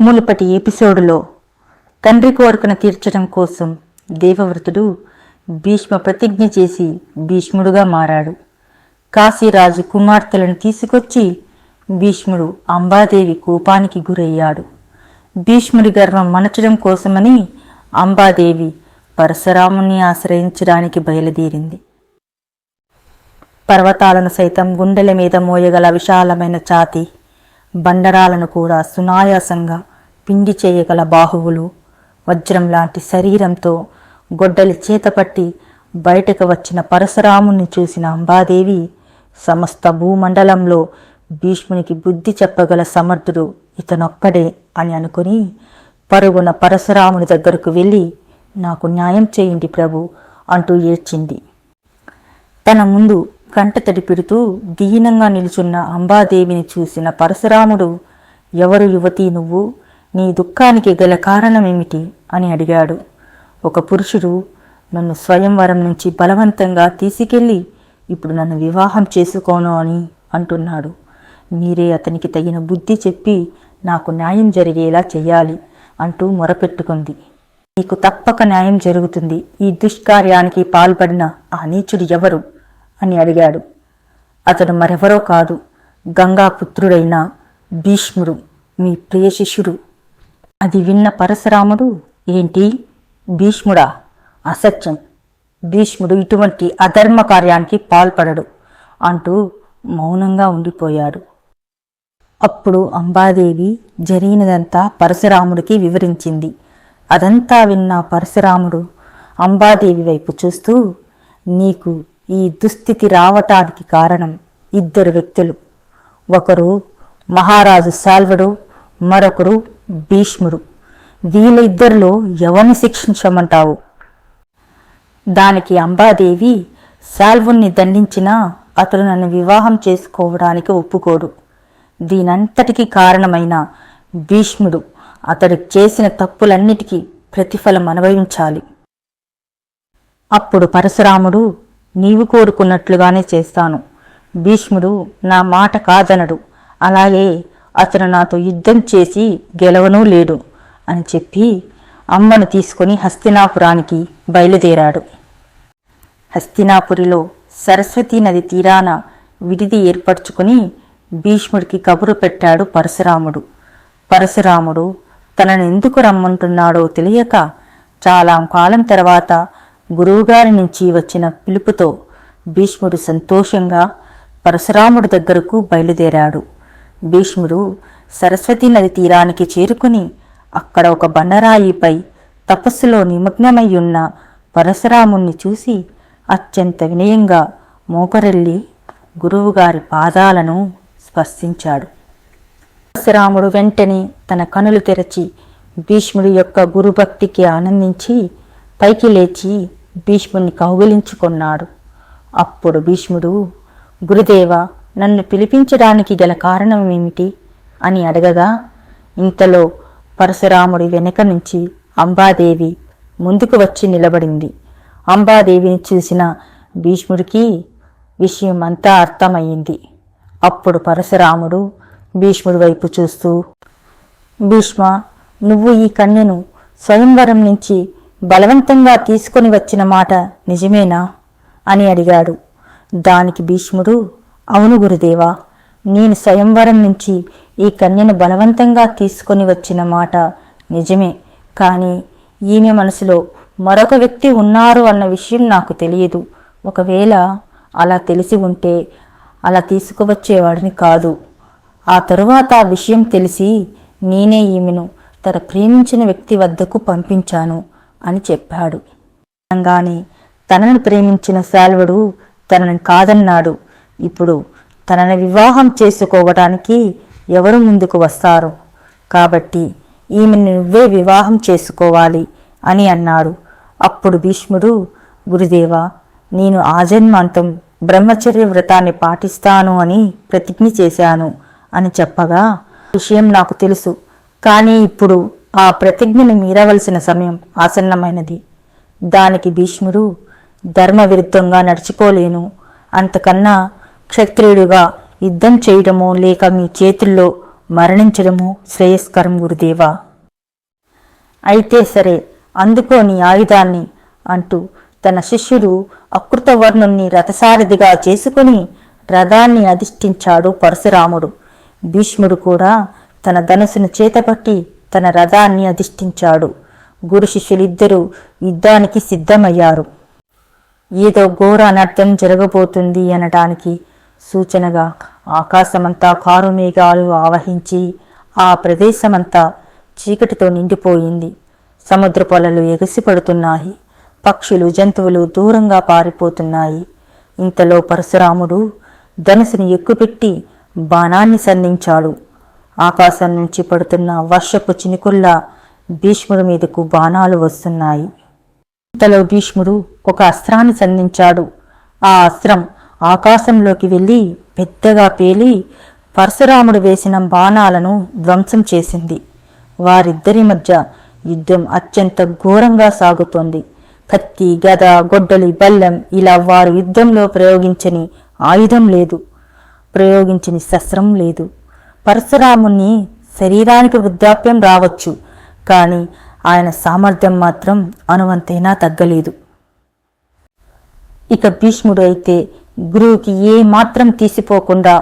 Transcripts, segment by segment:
మునుపటి ఎపిసోడులో తండ్రి కోరికను తీర్చడం కోసం దేవవ్రతుడు భీష్మ ప్రతిజ్ఞ చేసి భీష్ముడుగా మారాడు. కాశీరాజు కుమార్తెలను తీసుకొచ్చి భీష్ముడు అంబాదేవి కోపానికి గురయ్యాడు. భీష్ముడి గర్వం మనచడం కోసమని అంబాదేవి పరశురాముని ఆశ్రయించడానికి బయలుదేరింది. పర్వతాలను సైతం గుండెల మీద మోయగల విశాలమైన ఛాతీ, బండరాలను కూడా సునాయాసంగా పిండి చేయగల బాహువులు, వజ్రం లాంటి శరీరంతో గొడ్డలి చేతపట్టి బయటకు వచ్చిన పరశురాముని చూసిన అంబాదేవి సమస్త భూమండలంలో భీష్మునికి బుద్ధి చెప్పగల సమర్థుడు ఇతనొక్కడే అని అనుకుని పరుగున పరశురాముని దగ్గరకు వెళ్ళి, నాకు న్యాయం చేయండి ప్రభు అంటూ ఏడ్చింది. తన ముందు కంటతడి పెడుతూ దీనంగా నిలుచున్న అంబాదేవిని చూసిన పరశురాముడు, ఎవరు యువతి నువ్వు, నీ దుఃఖానికి గల కారణమేమిటి అని అడిగాడు. ఒక పురుషుడు నన్ను స్వయంవరం నుంచి బలవంతంగా తీసుకెళ్ళి ఇప్పుడు నన్ను వివాహం చేసుకోను అని అంటున్నాడు. మీరే అతనికి తగిన బుద్ధి చెప్పి నాకు న్యాయం జరిగేలా చెయ్యాలి అంటూ మొరపెట్టుకుంది. నీకు తప్పక న్యాయం జరుగుతుంది. ఈ దుష్కార్యానికి పాల్పడిన ఆ నీచుడు ఎవరు అని అడిగాడు. అతడు మరెవరో కాదు, గంగాపుత్రుడైన భీష్ముడు, మీ ప్రియ శిష్యుడు. అది విన్న పరశురాముడు, ఏంటి భీష్ముడా? అసత్యం, భీష్ముడు ఇటువంటి అధర్మ కార్యానికి పాల్పడడు అంటూ మౌనంగా ఉండిపోయాడు. అప్పుడు అంబాదేవి జరిగినదంతా పరశురాముడికి వివరించింది. అదంతా విన్న పరశురాముడు అంబాదేవి వైపు చూస్తూ, నీకు ఈ దుస్థితి రావటానికి కారణం ఇద్దరు వ్యక్తులు. ఒకరు మహారాజు శాల్వుడు, మరొకరు భీష్ముడు. వీళ్ళిద్దరిలో ఎవరిని శిక్షించమంటావు? దానికి అంబాదేవి, శాల్వుణ్ణి దండించినా అతడు నన్ను వివాహం చేసుకోవడానికి ఒప్పుకోడు. దీనంతటికీ కారణమైన భీష్ముడు అతడు చేసిన తప్పులన్నిటికీ ప్రతిఫలం అనుభవించాలి. అప్పుడు పరశురాముడు, నీవు కోరుకున్నట్లుగానే చేస్తాను. భీష్ముడు నా మాట కాదనడు, అలాగే అతను నాతో యుద్ధం చేసి గెలవనూ లేడు అని చెప్పి అమ్మను తీసుకుని హస్తినాపురానికి బయలుదేరాడు. హస్తినాపురిలో సరస్వతీ నది తీరాన విడిది ఏర్పరచుకుని భీష్ముడికి కబురు పెట్టాడు పరశురాముడు. పరశురాముడు తనను ఎందుకు రమ్మంటున్నాడో తెలియక చాలా కాలం తర్వాత గురువుగారి నుంచి వచ్చిన పిలుపుతో భీష్ముడు సంతోషంగా పరశురాముడి దగ్గరకు బయలుదేరాడు. భీష్ముడు సరస్వతీ నది తీరానికి చేరుకుని అక్కడ ఒక బండరాయిపై తపస్సులో నిమగ్నమై ఉన్న పరశురాముణ్ణి చూసి అత్యంత వినయంగా మోకరెల్లి గురువుగారి పాదాలను స్పర్శించాడు. పరశురాముడు వెంటనే తన కనులు తెరచి భీష్ముడి యొక్క గురుభక్తికి ఆనందించి పైకి లేచి భీష్ముడిని కౌగిలించుకున్నాడు. అప్పుడు భీష్ముడు, గురుదేవ, నన్ను పిలిపించడానికి గల కారణం ఏమిటి అని అడగగా, ఇంతలో పరశురాముడి వెనక నుంచి అంబాదేవి ముందుకు వచ్చి నిలబడింది. అంబాదేవిని చూసిన భీష్ముడికి విషయం అంతా అర్థమయ్యింది. అప్పుడు పరశురాముడు భీష్ముడి వైపు చూస్తూ, భీష్మ, నువ్వు ఈ కన్యను స్వయంవరం నుంచి బలవంతంగా తీసుకొని వచ్చిన మాట నిజమేనా అని అడిగాడు. దానికి భీష్ముడు, అవును గురుదేవా, నేను స్వయంవరం నుంచి ఈ కన్యను బలవంతంగా తీసుకొని వచ్చిన మాట నిజమే. కానీ ఈమె మనసులో మరొక వ్యక్తి ఉన్నారు అన్న విషయం నాకు తెలియదు. ఒకవేళ అలా తెలిసి ఉంటే అలా తీసుకువచ్చేవాడిని కాదు. ఆ తరువాత ఆ విషయం తెలిసి నేనే ఈమెను తన ప్రేమించిన వ్యక్తి వద్దకు పంపించాను అని చెప్పాడు. అనగానే తనను ప్రేమించిన శాల్వుడు తనని కాదన్నాడు. ఇప్పుడు తనని వివాహం చేసుకోవడానికి ఎవరు ముందుకు వస్తారు? కాబట్టి ఈమెను నువ్వే వివాహం చేసుకోవాలి అని అన్నాడు. అప్పుడు భీష్ముడు, గురుదేవా, నేను ఆజన్మాంతం బ్రహ్మచర్య వ్రతాన్ని పాటిస్తాను అని ప్రతిజ్ఞ చేశాను అని చెప్పగా, విషయం నాకు తెలుసు, కానీ ఇప్పుడు ఆ ప్రతిజ్ఞను మీరవలసిన సమయం ఆసన్నమైనది. దానికి భీష్ముడు, ధర్మ విరుద్ధంగా నడుచుకోలేను. అంతకన్నా క్షత్రియుడిగా యుద్ధం చేయడమో లేక మీ చేతుల్లో మరణించడము శ్రేయస్కరం గురుదేవా. అయితే సరే, అందుకో నీ ఆయుధాన్ని అంటూ తన శిష్యుడు అకృతవర్ణుణ్ణి రథసారథిగా చేసుకుని రథాన్ని అధిష్ఠించాడు పరశురాముడు. భీష్ముడు కూడా తన ధనుసును చేతపట్టి తన రథాన్ని అధిష్ఠించాడు. గురు శిష్యులిద్దరూ యుద్ధానికి సిద్ధమయ్యారు. ఏదో ఘోర అనర్థం జరగబోతుంది అనటానికి సూచనగా ఆకాశమంతా కారుమేఘాలు ఆవహించి ఆ ప్రదేశమంతా చీకటితో నిండిపోయింది. సముద్ర పొలలు ఎగసిపడుతున్నాయి. పక్షులు జంతువులు దూరంగా పారిపోతున్నాయి. ఇంతలో పరశురాముడు ధనుసుని ఎక్కుపెట్టి బాణాన్ని సంధించాడు. ఆకాశం నుంచి పడుతున్న వర్షపు చినుకుల్లా భీష్ముడి మీదకు బాణాలు వస్తున్నాయి. ఇంతలో భీష్ముడు ఒక అస్త్రాన్ని సంధించాడు. ఆ అస్త్రం ఆకాశంలోకి వెళ్ళి పెద్దగా పేలి పరశురాముడు వేసిన బాణాలను ధ్వంసం చేసింది. వారిద్దరి మధ్య యుద్ధం అత్యంత ఘోరంగా సాగుతోంది. కత్తి, గద, గొడ్డలి, బల్లెం ఇలా వారు యుద్ధంలో ప్రయోగించని ఆయుధం లేదు, ప్రయోగించని శస్త్రం లేదు. పరశురాముని శరీరానికి వృద్ధాప్యం రావచ్చు, కానీ ఆయన సామర్థ్యం మాత్రం అణువంతైనా తగ్గలేదు. ఇక భీష్ముడు అయితే గురువుకి ఏ మాత్రం తీసిపోకుండా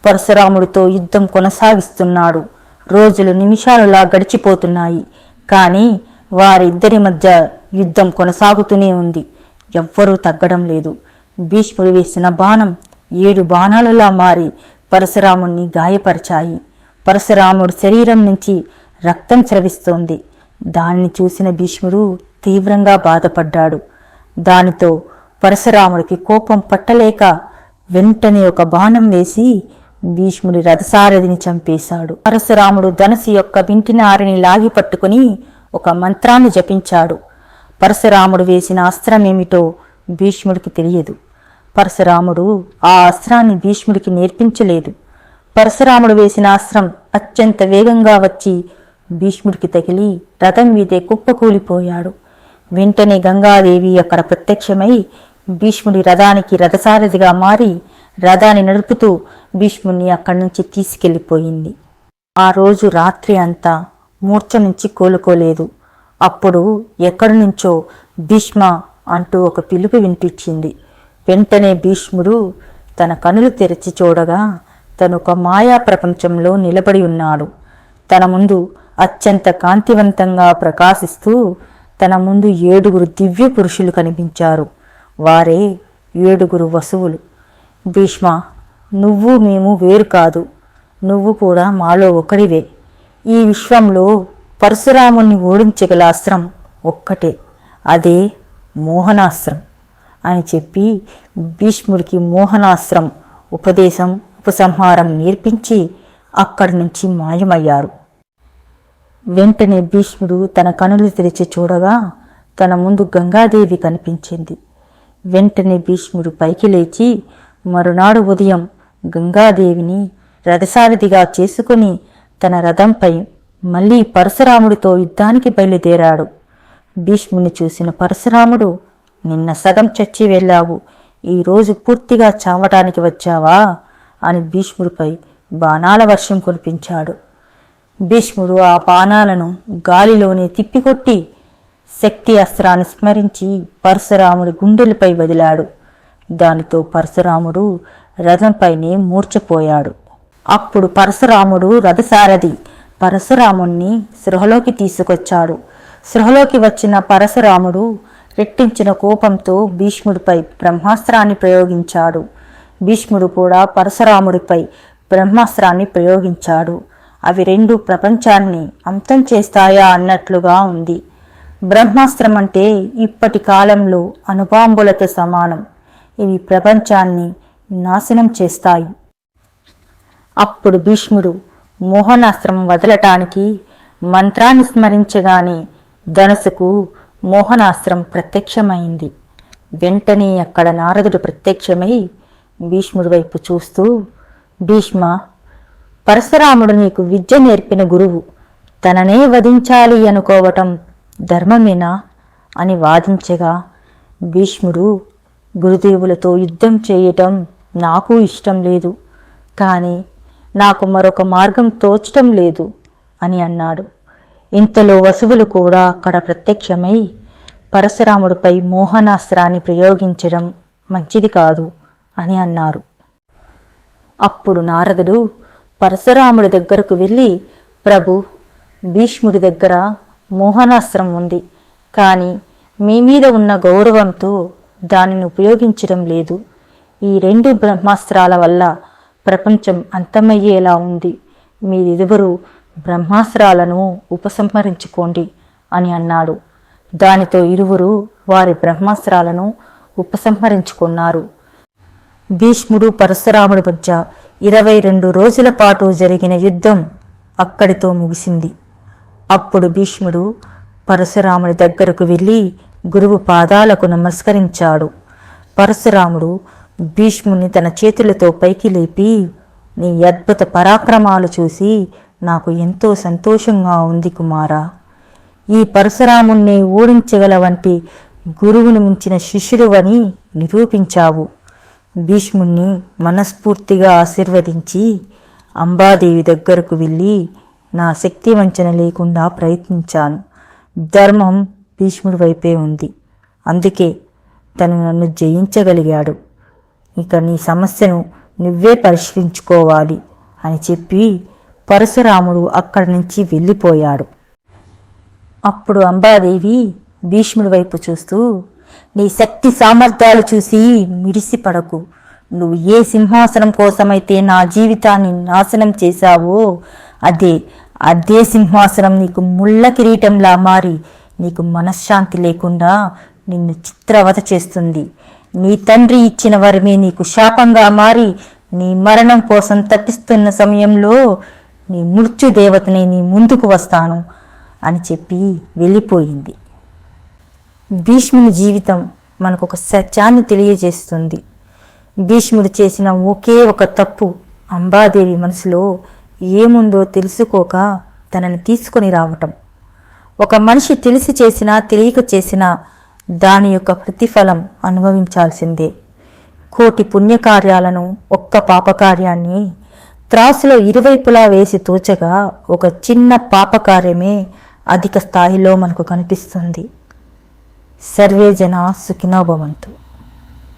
పరశురాముడితో యుద్ధం కొనసాగిస్తున్నాడు. రోజులు నిమిషాలులా గడిచిపోతున్నాయి, కానీ వారిద్దరి మధ్య యుద్ధం కొనసాగుతూనే ఉంది. ఎవ్వరూ తగ్గడం లేదు. భీష్ముడు వేసిన బాణం 7 బాణాలలా మారి పరశురాముణ్ణి గాయపరిచాయి. పరశురాముడు శరీరం నుంచి రక్తం స్రవిస్తోంది. దాన్ని చూసిన భీష్ముడు తీవ్రంగా బాధపడ్డాడు. దానితో పరశురాముడికి కోపం పట్టలేక వెంటనే ఒక బాణం వేసి భీష్ముడి రథసారథిని చంపేశాడు. పరశురాముడు ధనుసు యొక్క వింటినారిని లాగి పట్టుకుని ఒక మంత్రాన్ని జపించాడు. పరశురాముడు వేసిన అస్త్రమేమిటో భీష్ముడికి తెలియదు. పరశురాముడు ఆ అస్త్రాన్ని భీష్ముడికి నేర్పించలేదు. పరశురాముడు వేసిన అస్త్రం అత్యంత వేగంగా వచ్చి భీష్ముడికి తగిలి రథం మీదే కుప్పకూలిపోయాడు. వెంటనే గంగాదేవి అక్కడ ప్రత్యక్షమై భీష్ముడి రథానికి రథసారథిగా మారి రథాన్ని నడుపుతూ భీష్ముడిని అక్కడి నుంచి తీసుకెళ్లిపోయింది. ఆ రోజు రాత్రి అంతా మూర్ఛ నుంచి కోలుకోలేదు. అప్పుడు ఎక్కడి నుంచో భీష్మ అంటూ ఒక పిలుపు వినిపించింది. వెంటనే భీష్ముడు తన కనులు తెరిచి చూడగా తను ఒక మాయా ప్రపంచంలో నిలబడి ఉన్నాడు. తన ముందు అత్యంత కాంతివంతంగా ప్రకాశిస్తూ తన ముందు 7 దివ్య పురుషులు కనిపించారు. వారే 7 వసువులు. భీష్మ, నువ్వు మేము వేరు కాదు, నువ్వు కూడా మాలో ఒకడివే. ఈ విశ్వంలో పరశురాముణ్ణి ఓడించగల అస్త్రం ఒక్కటే, అదే మోహనాస్త్రం అని చెప్పి భీష్ముడికి మోహనాస్త్రం ఉపదేశం ఉపసంహారం నేర్పించి అక్కడి నుంచి మాయమయ్యారు. వెంటనే భీష్ముడు తన కనులు తెరిచి చూడగా తన ముందు గంగాదేవి కనిపించింది. వెంటనే భీష్ముడు పైకి లేచి మరునాడు ఉదయం గంగాదేవిని రథసారథిగా చేసుకుని తన రథంపై మళ్లీ పరశురాముడితో యుద్ధానికి బయలుదేరాడు. భీష్ముని చూసిన పరశురాముడు, నిన్న సగం చచ్చి వెళ్ళావు, ఈరోజు పూర్తిగా చావటానికి వచ్చావా అని భీష్ముడిపై బాణాల వర్షం కురిపించాడు. భీష్ముడు ఆ బాణాలను గాలిలోనే తిప్పికొట్టి శక్తి అస్త్రాన్ని స్మరించి పరశురాముడి గుండెలపై వదిలాడు. దానితో పరశురాముడు రథంపైనే మూర్ఛపోయాడు. అప్పుడు పరశురాముడు రథసారథి పరశురాముణ్ణి సృహలోకి తీసుకొచ్చాడు. సృహలోకి వచ్చిన పరశురాముడు రెట్టించిన కోపంతో భీష్ముడిపై బ్రహ్మాస్త్రాన్ని ప్రయోగించాడు. భీష్ముడు కూడా పరశురాముడిపై బ్రహ్మాస్త్రాన్ని ప్రయోగించాడు. అవి 2 ప్రపంచాన్ని అంతం చేస్తాయా అన్నట్లుగా ఉంది. బ్రహ్మాస్త్రం అంటే ఇప్పటి కాలంలో అణుబాంబులతో సమానం. ఇవి ప్రపంచాన్ని నాశనం చేస్తాయి. అప్పుడు భీష్ముడు మోహనాస్త్రం వదలటానికి మంత్రాన్ని స్మరించగానే ధనుసుకు మోహనాస్త్రం ప్రత్యక్షమైంది. వెంటనే అక్కడ నారదుడు ప్రత్యక్షమై భీష్ముడి వైపు చూస్తూ, భీష్మ, పరశురాముడు నీకు విద్య నేర్పిన గురువు, తననే వధించాలి అనుకోవటం ధర్మమేనా అని వాదించగా భీష్ముడు, గురుదేవులతో యుద్ధం చేయటం నాకు ఇష్టం లేదు, కానీ నాకు మరొక మార్గం తోచటం లేదు అని అన్నాడు. ఇంతలో వసువులు కూడా అక్కడ ప్రత్యక్షమై పరశురాముడిపై మోహనాస్త్రాన్ని ప్రయోగించడం మంచిది కాదు అని అన్నారు. అప్పుడు నారదుడు పరశురాముడి దగ్గరకు వెళ్ళి, ప్రభు, భీష్ముడి దగ్గర మోహనాస్త్రం ఉంది, కానీ మీ మీద ఉన్న గౌరవంతో దానిని ఉపయోగించడం లేదు. ఈ 2 బ్రహ్మాస్త్రాల వల్ల ప్రపంచం అంతమయ్యేలా ఉంది. మీరిరువురు బ్రహ్మాస్త్రాలను ఉపసంహరించుకోండి అని అన్నాడు. దానితో ఇరువురు వారి బ్రహ్మాస్త్రాలను ఉపసంహరించుకున్నారు. భీష్ముడు పరశురాముడి మధ్య 22 రోజుల పాటు జరిగిన యుద్ధం అక్కడితో ముగిసింది. అప్పుడు భీష్ముడు పరశురాముడి దగ్గరకు వెళ్ళి గురువు పాదాలకు నమస్కరించాడు. పరశురాముడు భీష్ముని తన చేతులతో పైకి లేపి, నీ అద్భుత పరాక్రమాలు చూసి నాకు ఎంతో సంతోషంగా ఉంది కుమారా. ఈ పరశురాముణ్ణి ఓడించగల వంటి గురువును మించిన శిష్యుడువని నిరూపించావు. భీష్ముణ్ణి మనస్ఫూర్తిగా ఆశీర్వదించి అంబాదేవి దగ్గరకు వెళ్ళి నా శక్తి వంచన లేకుండా ప్రయత్నించాను. ధర్మం భీష్ముడి వైపే ఉంది, అందుకే తను నన్ను జయించగలిగాడు. ఇక నీ సమస్యను నువ్వే పరిష్కరించుకోవాలి అని చెప్పి పరశురాముడు అక్కడి నుంచి వెళ్ళిపోయాడు. అప్పుడు అంబాదేవి భీష్ముడి వైపు చూస్తూ, నీ శక్తి సామర్థ్యాలు చూసి మిడిసిపడకు. నువ్వు ఏ సింహాసనం కోసమైతే నా జీవితాన్ని నాశనం చేశావో అదే సింహాసనం నీకు ముళ్ళ కిరీటంలా మారి నీకు మనశ్శాంతి లేకుండా నిన్ను చిత్రవత చేస్తుంది. నీ తండ్రి ఇచ్చిన వరమే నీకు శాపంగా మారి నీ మరణం కోసం తప్పిస్తున్న సమయంలో నీ మృత్యుదేవతని నీ ముందుకు వస్తాను అని చెప్పి వెళ్ళిపోయింది. భీష్ముని జీవితం మనకు ఒక సత్యాన్ని తెలియజేస్తుంది. భీష్ముడు చేసిన ఒకే ఒక తప్పు అంబాదేవి మనసులో ఏముందో తెలుసుకోక తనని తీసుకొని రావటం. ఒక మనిషి తెలిసి చేసినా తెలియక చేసినా దాని యొక్క ప్రతిఫలం అనుభవించాల్సిందే. 1,000,000 పుణ్యకార్యాలను ఒక్క పాపకార్యాన్ని త్రాసులో ఇరువైపులా వేసి తోచగా ఒక చిన్న పాపకార్యమే అధిక స్థాయిలో మనకు కనిపిస్తుంది. సర్వే జనా సుఖినో భవంతు.